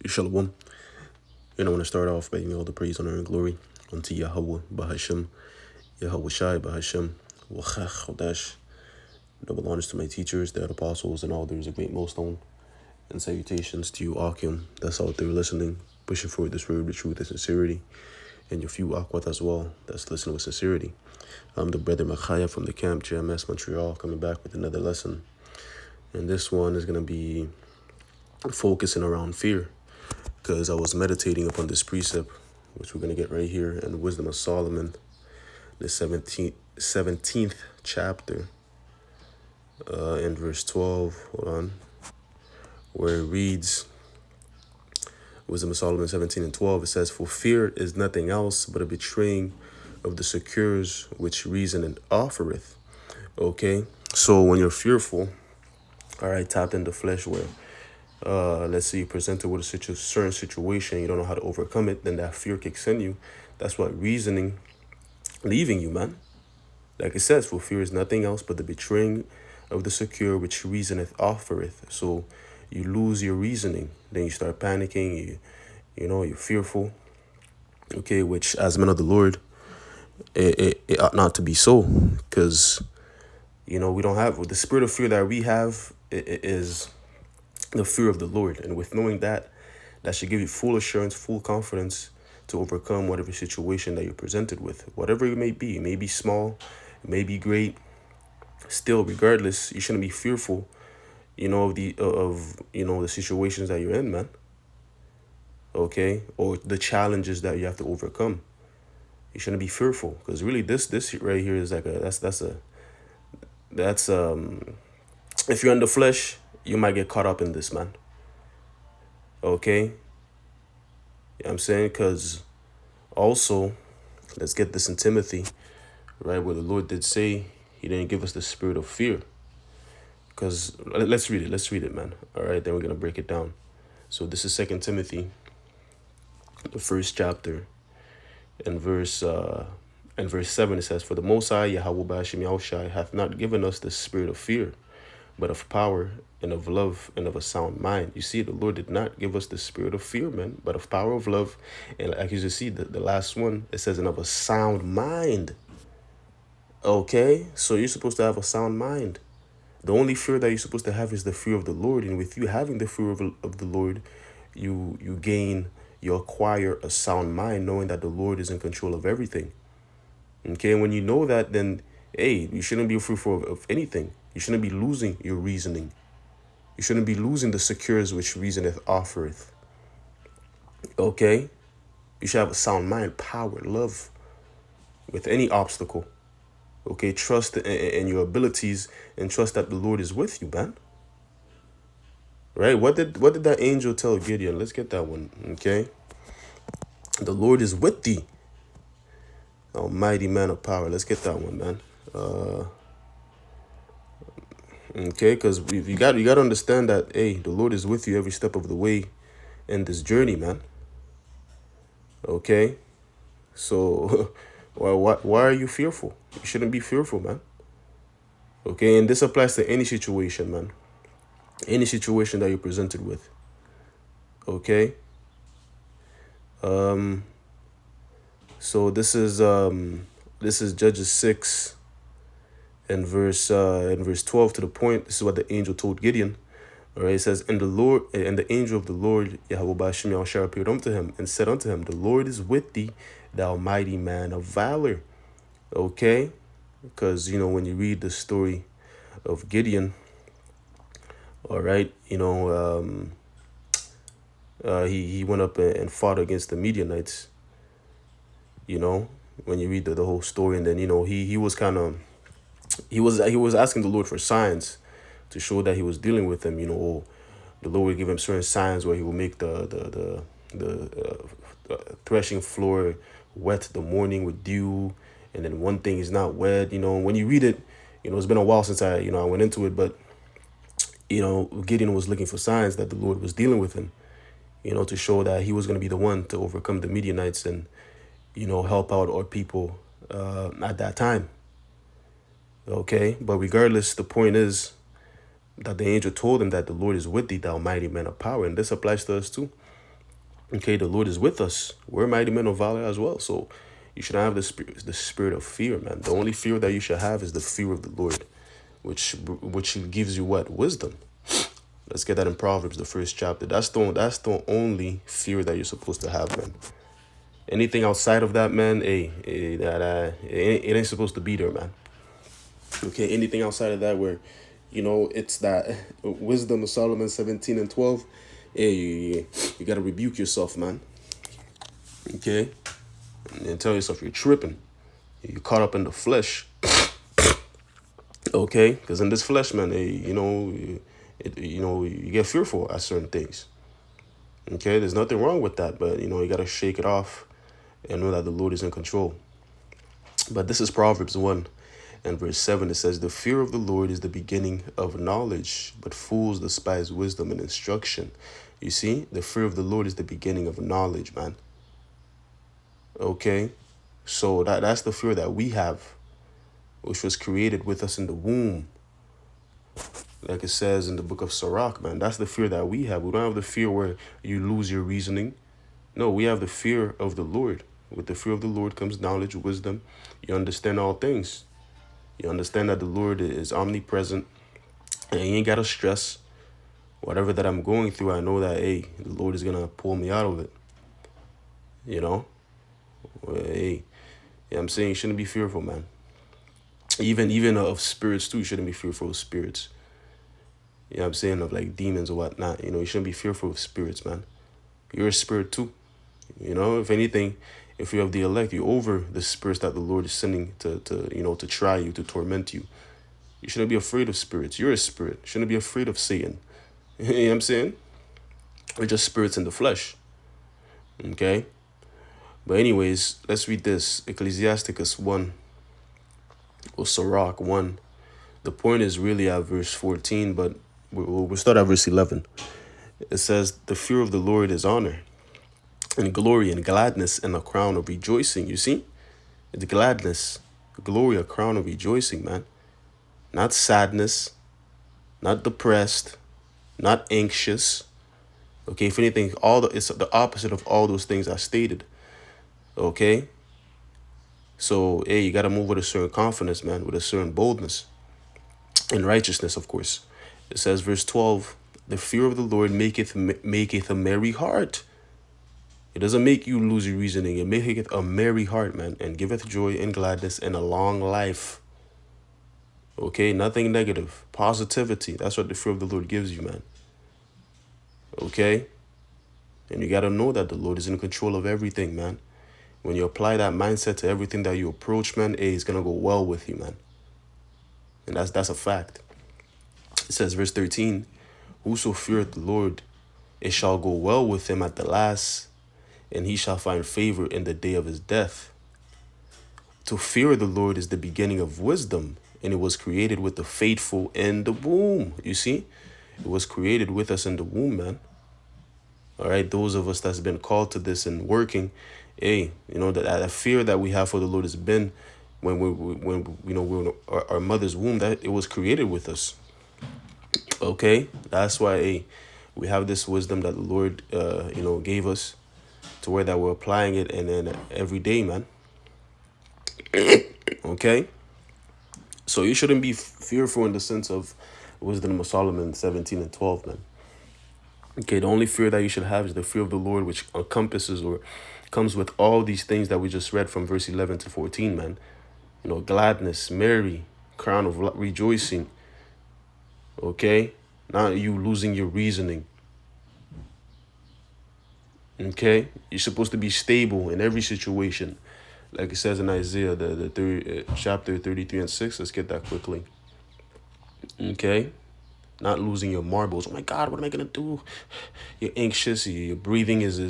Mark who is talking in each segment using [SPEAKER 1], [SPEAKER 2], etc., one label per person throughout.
[SPEAKER 1] Shalom. I want to start off by giving all the praise, honor, and glory unto Yahweh, Bahashem, Yahweh Shai, Bahashem, Wachach, Chodesh. Double honors to my teachers, the apostles, and all there is a great millstone. And salutations to you, Akim, that's out there listening, pushing forward this word with truth and sincerity. And your few Akwat as well, that's listening with sincerity. I'm the brother Machaya from the camp, JMS Montreal, coming back with another lesson. And this one is going to be focusing around fear, because I was meditating upon this precept, which we're going to get right here in Wisdom of Solomon, the 17th chapter, in verse 12, hold on, where it reads, Wisdom of Solomon 17 and 12, it says, "For fear is nothing else but a betraying of the secures which reason offereth." Okay, so when you're fearful, all right, tapped in the flesh where, let's say you presented with a certain situation, you don't know how to overcome it, then that fear kicks in you. That's what reasoning leaving you, man. Like it says, for fear is nothing else but the betraying of the secure which reasoneth offereth. So you lose your reasoning, then you start panicking, you're fearful. Okay, which as men of the Lord, it ought not to be so, because we don't have the spirit of fear that we have. It is the fear of the Lord, and with knowing that should give you full assurance, full confidence to overcome whatever situation that you're presented with, whatever it may be. It may be small, it may be great. Still, regardless, you shouldn't be fearful, of the situations that you're in, man. Okay, or the challenges that you have to overcome. You shouldn't be fearful, because really, this right here is like that's if you're in the flesh, you might get caught up in this, man. Okay, you know what I'm saying? Because also, let's get this in Timothy, right, where the Lord did say he didn't give us the spirit of fear. Because let's read it, man. All right, then we're going to break it down. So this is 2 Timothy, the first chapter, and verse 7, it says, "For the Most High, Yahweh Bashim Yahushai, hath not given us the spirit of fear, but of power and of love and of a sound mind." You see, the Lord did not give us the spirit of fear, man, but of power, of love, and like you see, the last one, it says, and of a sound mind. Okay, so you're supposed to have a sound mind. The only fear that you're supposed to have is the fear of the Lord, and with you having the fear of the Lord, you acquire a sound mind, knowing that the Lord is in control of everything. Okay, and when you know that, then hey, you shouldn't be fearful of anything. You shouldn't be losing your reasoning. You shouldn't be losing the secures which reasoneth offereth. Okay, you should have a sound mind, power, love, with any obstacle. Okay, trust in your abilities and trust that the Lord is with you, man. Right? What did that angel tell Gideon? Let's get that one. Okay. The Lord is with thee, almighty man of power. Let's get that one, man. Okay, because you got to understand that, hey, the Lord is with you every step of the way in this journey, man. Okay, so why are you fearful? You shouldn't be fearful, man. Okay, and this applies to any situation, man. Any situation that you're presented with. Okay. So this is Judges 6 and verse 12 to the point. This is what the angel told Gideon. All right, it says, and the angel of the Lord, Yahweh Bashim Yahushua, appeared unto him and said unto him, the Lord is with thee, thou mighty man of valor. Okay, because when you read the story of Gideon, all right, he went up and fought against the Midianites. When you read the whole story, and then he was kind of he was asking the Lord for signs to show that he was dealing with him. The Lord would give him certain signs where he will make the threshing floor wet the morning with dew, and then one thing is not wet. When you read it, it's been a while since I went into it, but Gideon was looking for signs that the Lord was dealing with him, to show that he was going to be the one to overcome the Midianites and help out our people at that time. Okay, but regardless, the point is that the angel told him that the Lord is with thee, thou mighty man of power. And this applies to us too. Okay, the Lord is with us. We're mighty men of valor as well. So you should have the spirit of fear, man. The only fear that you should have is the fear of the Lord, which gives you what? Wisdom. Let's get that in Proverbs, the first chapter. That's the only fear that you're supposed to have, man. Anything outside of that, man, it ain't supposed to be there, man. Okay, anything outside of that, where, it's that wisdom of Solomon 17:12. Hey, you gotta rebuke yourself, man. Okay, and tell yourself you're tripping. You're caught up in the flesh. Okay, because in this flesh, man, you get fearful at certain things. Okay, there's nothing wrong with that, but you gotta shake it off and know that the Lord is in control. But this is Proverbs 1 and verse 7. It says, "The fear of the Lord is the beginning of knowledge, but fools despise wisdom and instruction." You see, the fear of the Lord is the beginning of knowledge, man. Okay, so that's the fear that we have, which was created with us in the womb. Like it says in the book of Sirach, man, that's the fear that we have. We don't have the fear where you lose your reasoning. No, we have the fear of the Lord. With the fear of the Lord comes knowledge, wisdom. You understand all things. You understand that the Lord is omnipresent, and you ain't got to stress. Whatever that I'm going through, I know that, hey, the Lord is going to pull me out of it. Hey, yeah, I'm saying you shouldn't be fearful, man. Even of spirits too, you shouldn't be fearful of spirits. You know what I'm saying? Of like demons or whatnot. You shouldn't be fearful of spirits, man. You're a spirit too. If anything, if you have the elect, you're over the spirits that the Lord is sending to try you, to torment you. You shouldn't be afraid of spirits. You're a spirit. You shouldn't be afraid of Satan. You know what I'm saying? We're just spirits in the flesh. Okay? But anyways, let's read this. Ecclesiasticus 1. Or Sirach 1. The point is really at verse 14, but we'll start at verse 11. It says, "The fear of the Lord is honor, and glory, and gladness, and a crown of rejoicing." You see? It's gladness, glory, a crown of rejoicing, man. Not sadness, not depressed, not anxious. Okay, if anything, it's the opposite of all those things I stated. Okay? So, hey, you got to move with a certain confidence, man, with a certain boldness and righteousness, of course. It says, verse 12, "The fear of the Lord maketh a merry heart." It doesn't make you lose your reasoning. It maketh a merry heart, man, and giveth joy and gladness and a long life. Okay, nothing negative. Positivity. That's what the fear of the Lord gives you, man. Okay? And you got to know that the Lord is in control of everything, man. When you apply that mindset to everything that you approach, man, it's going to go well with you, man. And that's a fact. It says, verse 13, "Whoso feareth the Lord, it shall go well with him at the last, and he shall find favor in the day of his death." To fear the Lord is the beginning of wisdom, and it was created with the faithful in the womb. You see? It was created with us in the womb, man. All right, those of us that's been called to this and working, hey, that fear that we have for the Lord has been when we're in our mother's womb, that it was created with us. Okay, that's why, hey, we have this wisdom that the Lord gave us, to where that we're applying it and then every day, man. Okay, so you shouldn't be fearful in the sense of wisdom of Solomon 17:12, man. Okay, the only fear that you should have is the fear of the Lord, which encompasses or comes with all these things that we just read from verse 11 to 14, man. Gladness, merry, crown of rejoicing. Okay, not you losing your reasoning. Okay, you're supposed to be stable in every situation, like it says in Isaiah, the chapter 33 and 6. Let's get that quickly. Okay, not losing your marbles. Oh my God, what am I gonna do? You're anxious. Your breathing is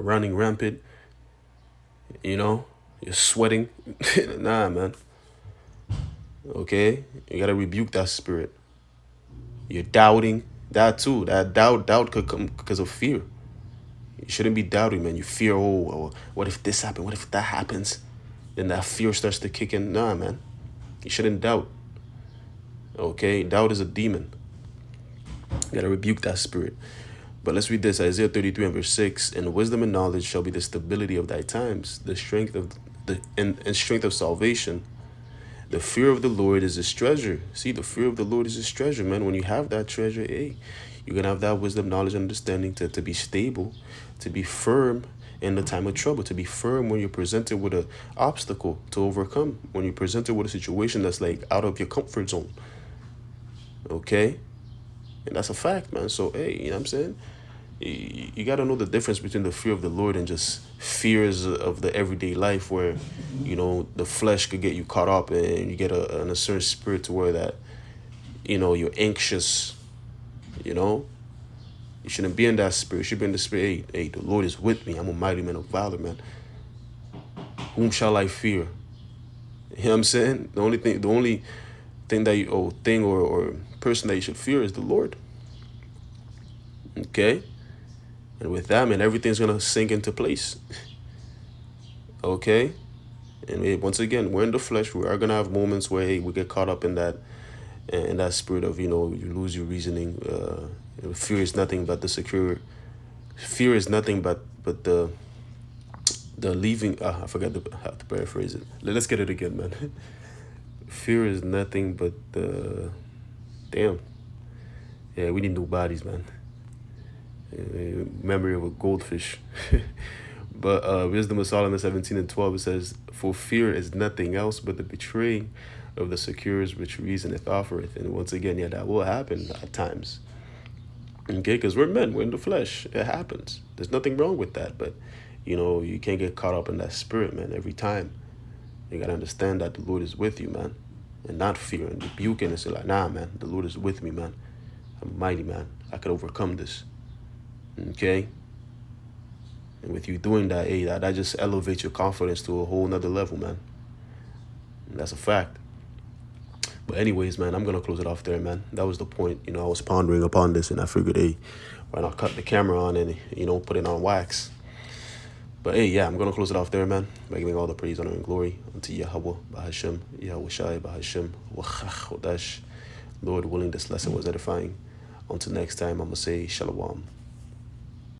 [SPEAKER 1] running rampant. You're sweating. Nah, man. Okay, you gotta rebuke that spirit. You're doubting. That too. That doubt could come because of fear. You shouldn't be doubting, man. You fear, what if this happens? What if that happens? Then that fear starts to kick in. Nah, man. You shouldn't doubt. Okay? Doubt is a demon. You gotta rebuke that spirit. But let's read this, Isaiah 33 and verse 6. And wisdom and knowledge shall be the stability of thy times, the strength of and strength of salvation. The fear of the Lord is his treasure. See, the fear of the Lord is his treasure, man. When you have that treasure, hey, you're gonna have that wisdom, knowledge, and understanding to be stable, to be firm in the time of trouble, to be firm when you're presented with an obstacle to overcome, when you're presented with a situation that's like out of your comfort zone. Okay? And that's a fact, man. So, hey, you know what I'm saying? You got to know the difference between the fear of the Lord and just fears of the everyday life where, you know, the flesh could get you caught up and you get a certain spirit to where that, you know, you're anxious, you know. You shouldn't be in that spirit. You should be in the spirit, hey, the Lord is with me. I'm a mighty man of valor, man. Whom shall I fear? You know what I'm saying? The only thing that or person that you should fear is the Lord. Okay? And with that, man, everything's going to sink into place. Okay? And once again, we're in the flesh. We are going to have moments where, hey, we get caught up in that spirit of, you know, you lose your reasoning. Fear is nothing but the secure. Fear is nothing but the leaving. I forgot how to paraphrase it. Let's get it again, man. Fear is nothing but the... Damn. Yeah, we need new bodies, man. Memory of a goldfish. But Wisdom of Solomon 17 and 12, it says, for fear is nothing else but the betraying of the secures which reasoneth offereth. And once again, yeah, that will happen at times. Okay, because we're men, we're in the flesh. It happens. There's nothing wrong with that. But, you know, you can't get caught up in that spirit, man, every time. You got to understand that the Lord is with you, man. And not fear and rebuking and say like, nah, man, the Lord is with me, man. I'm a mighty man. I could overcome this. Okay? And with you doing that, hey, that just elevates your confidence to a whole nother level, man. And that's a fact. But anyways, man, I'm going to close it off there, man. That was the point. You know, I was pondering upon this, and I figured, hey, why not cut the camera on and, you know, put it on wax. But, hey, yeah, I'm going to close it off there, man, by giving all the praise, honor, and glory unto Yahweh, Bahashem, Yahweh Shai, Bahashem, Wachach, Chodash. Lord willing, this lesson was edifying. Until next time, I'm going to say Shalom.